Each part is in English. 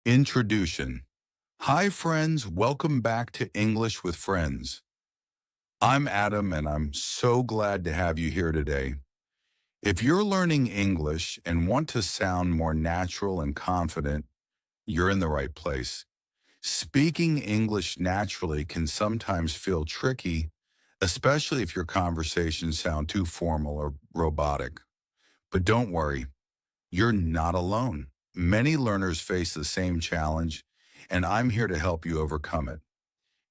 Introduction. Hi friends, welcome back to English with Friends. I'm Adam and I'm so glad to have you here today. If you're learning English and want to sound more natural and confident, you're in the right place. Speaking English naturally can sometimes feel tricky, especially if your conversations sound too formal or robotic. But don't worry, you're not alone. Many learners face the same challenge, and I'm here to help you overcome it.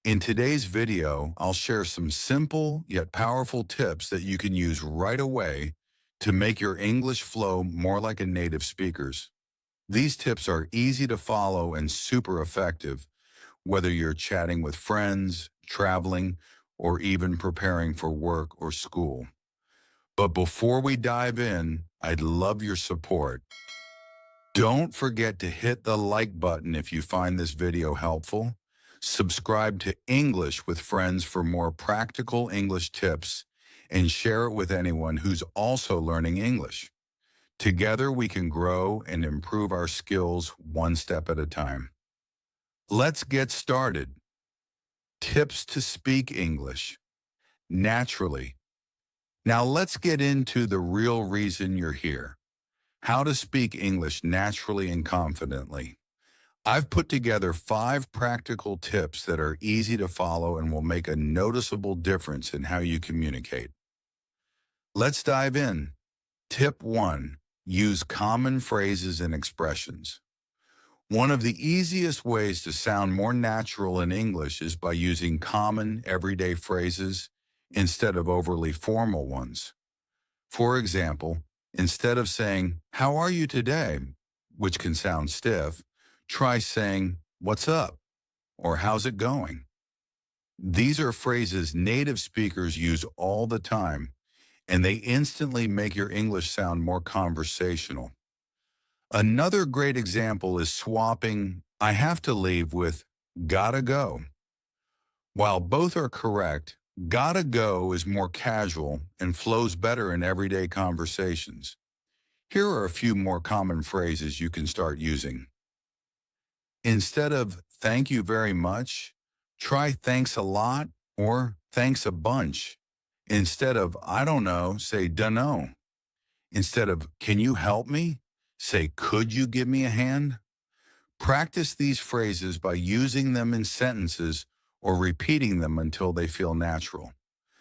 In today's video, I'll share some simple yet powerful tips that you can use right away to make your English flow more like a native speaker's. These tips are easy to follow and super effective, whether you're chatting with friends, traveling, or even preparing for work or school. But before we dive in, I'd love your support. Don't forget to hit the like button if you find this video helpful. Subscribe to English with Friends for more practical English tips and share it with anyone who's also learning English. Together we can grow and improve our skills one step at a time. Let's get started. Tips to speak English naturally. Now let's get into the real reason you're here. How to speak English naturally and confidently. I've put together 5 practical tips that are easy to follow and will make a noticeable difference in how you communicate. Let's dive in. Tip 1. Use common phrases and expressions. One of the easiest ways to sound more natural in English is by using common, everyday phrases instead of overly formal ones. For example, instead of saying, "How are you today?" which can sound stiff, try saying, "What's up?" or "How's it going?" These are phrases native speakers use all the time, and they instantly make your English sound more conversational. Another great example is swapping "I have to leave" with "gotta go." While both are correct, "gotta go" is more casual and flows better in everyday conversations. Here are a few more common phrases you can start using. Instead of "thank you very much," try "thanks a lot" or "thanks a bunch." Instead of "I don't know," say "dunno." Instead of "can you help me," say "could you give me a hand?" Practice these phrases by using them in sentences or repeating them until they feel natural.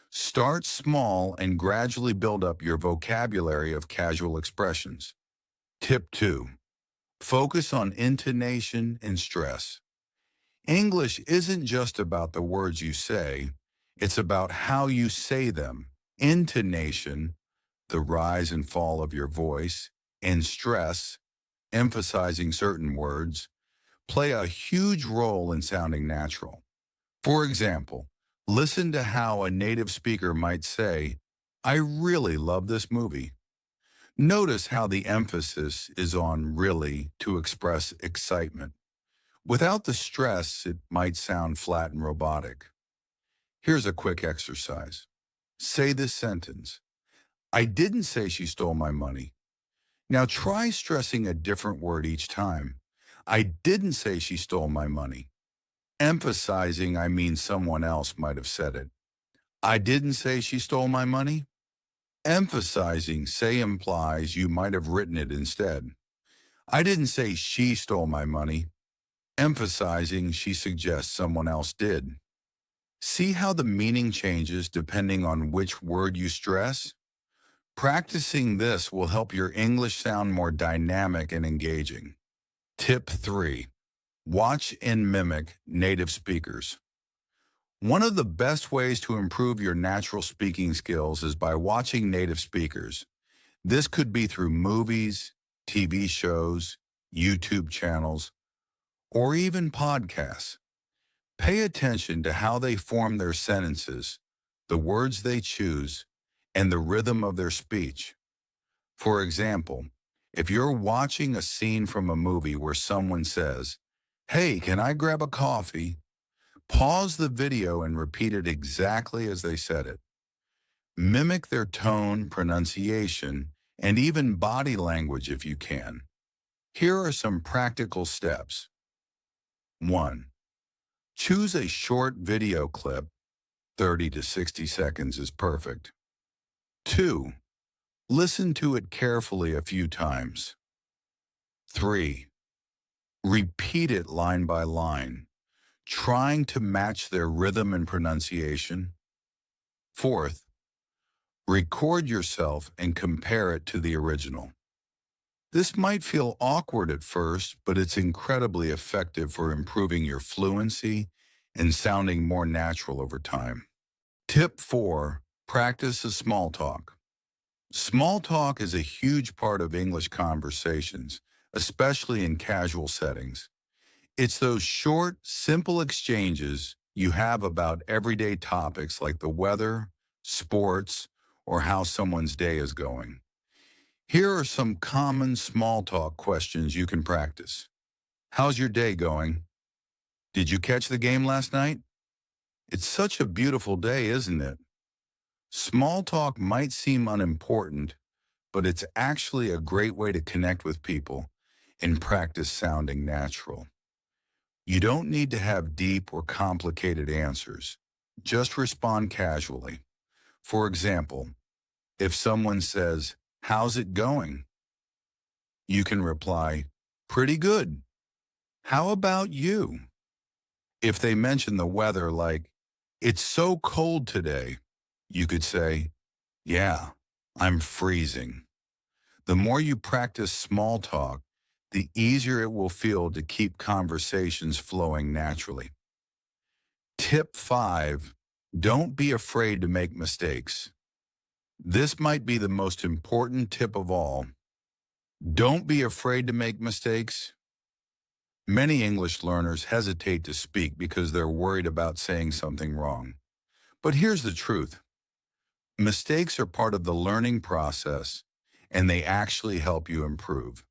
Start small and gradually build up your vocabulary of casual expressions. Tip 2. Focus on intonation and stress. English isn't just about the words you say, it's about how you say them. Intonation, the rise and fall of your voice, and stress, emphasizing certain words, play a huge role in sounding natural. For example, listen to how a native speaker might say, "I really love this movie." Notice how the emphasis is on "really" to express excitement. Without the stress, it might sound flat and robotic. Here's a quick exercise. Say this sentence: "I didn't say she stole my money." Now try stressing a different word each time. "I didn't say she stole my money." Emphasizing I mean someone else might have said it. "I didn't say she stole my money." Emphasizing say implies you might have written it instead. "I didn't say she stole my money." Emphasizing she suggests someone else did. See how the meaning changes depending on which word you stress? Practicing this will help your English sound more dynamic and engaging. Tip 3. Watch and mimic native speakers. One of the best ways to improve your natural speaking skills is by watching native speakers. This could be through movies, TV shows, YouTube channels, or even podcasts. Pay attention to how they form their sentences, the words they choose, and the rhythm of their speech. For example, if you're watching a scene from a movie where someone says, "Hey, can I grab a coffee?" pause the video and repeat it exactly as they said it. Mimic their tone, pronunciation, and even body language if you can. Here are some practical steps. 1. Choose a short video clip, 30 to 60 seconds is perfect. 2. Listen to it carefully a few times. 3. Repeat it line by line, trying to match their rhythm and pronunciation. 4th, record yourself and compare it to the original. This might feel awkward at first, but it's incredibly effective for improving your fluency and sounding more natural over time. Tip 4, practice a small talk. Small talk is a huge part of English conversations, especially in casual settings. It's those short, simple exchanges you have about everyday topics like the weather, sports, or how someone's day is going. Here are some common small talk questions you can practice. How's your day going? Did you catch the game last night? It's such a beautiful day, isn't it? Small talk might seem unimportant, but it's actually a great way to connect with people and practice sounding natural. You don't need to have deep or complicated answers. Just respond casually. For example, if someone says, "How's it going?" you can reply, "Pretty good. How about you?" If they mention the weather like, "It's so cold today," you could say, "Yeah, I'm freezing." The more you practice small talk, the easier it will feel to keep conversations flowing naturally. Tip 5, don't be afraid to make mistakes. This might be the most important tip of all. Don't be afraid to make mistakes. Many English learners hesitate to speak because they're worried about saying something wrong. But here's the truth. Mistakes are part of the learning process, and they actually help you improve.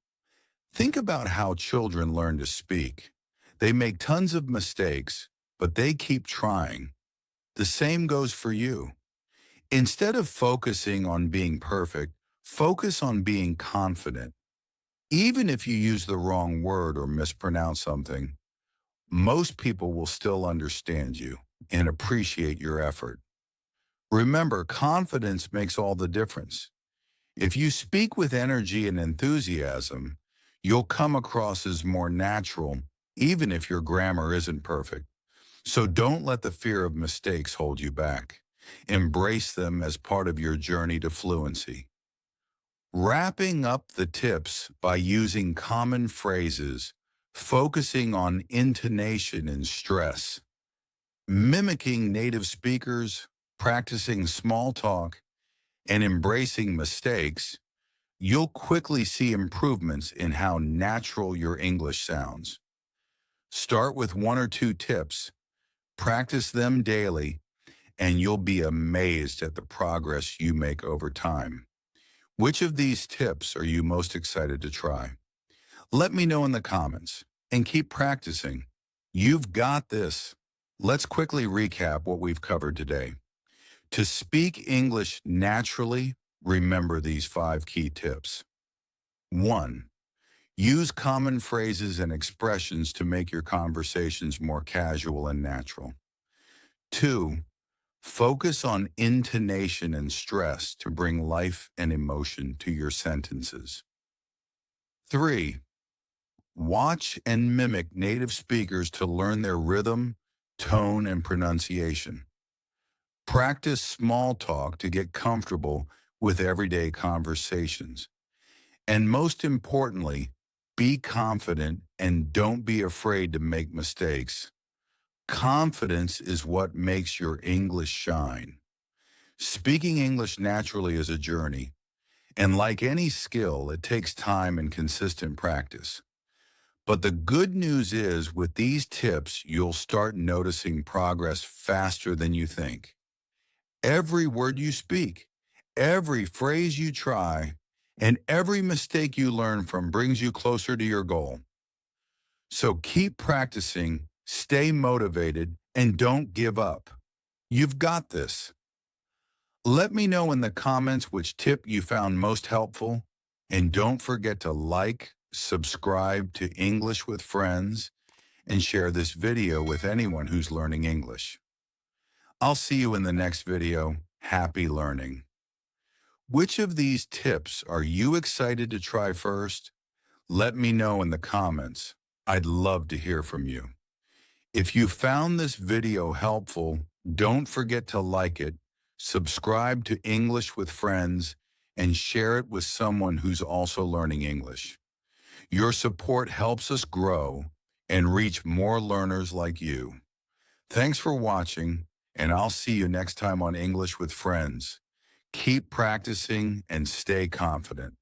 Think about how children learn to speak. They make tons of mistakes, but they keep trying. The same goes for you. Instead of focusing on being perfect, focus on being confident. Even if you use the wrong word or mispronounce something, most people will still understand you and appreciate your effort. Remember, confidence makes all the difference. If you speak with energy and enthusiasm, you'll come across as more natural, even if your grammar isn't perfect. So don't let the fear of mistakes hold you back. Embrace them as part of your journey to fluency. Wrapping up the tips by using common phrases, focusing on intonation and stress, mimicking native speakers, practicing small talk, and embracing mistakes, you'll quickly see improvements in how natural your English sounds. Start with 1 or 2 tips, practice them daily, and you'll be amazed at the progress you make over time. Which of these tips are you most excited to try? Let me know in the comments, and keep practicing. You've got this. Let's quickly recap what we've covered today. To speak English naturally, remember these 5 key tips. 1. Use common phrases and expressions to make your conversations more casual and natural. 2. Focus on intonation and stress to bring life and emotion to your sentences. 3. Watch and mimic native speakers to learn their rhythm, tone, and pronunciation. Practice small talk to get comfortable with everyday conversations. And most importantly, be confident and don't be afraid to make mistakes. Confidence is what makes your English shine. Speaking English naturally is a journey, and like any skill, it takes time and consistent practice. But the good news is, with these tips, you'll start noticing progress faster than you think. Every word you speak, every phrase you try, and every mistake you learn from brings you closer to your goal. So keep practicing, stay motivated, and don't give up. You've got this. Let me know in the comments which tip you found most helpful, and don't forget to like, subscribe to English with Friends, and share this video with anyone who's learning English. I'll see you in the next video. Happy learning. Which of these tips are you excited to try first? Let me know in the comments. I'd love to hear from you. If you found this video helpful, don't forget to like it, subscribe to English with Friends, and share it with someone who's also learning English. Your support helps us grow and reach more learners like you. Thanks for watching, and I'll see you next time on English with Friends. Keep practicing and stay confident.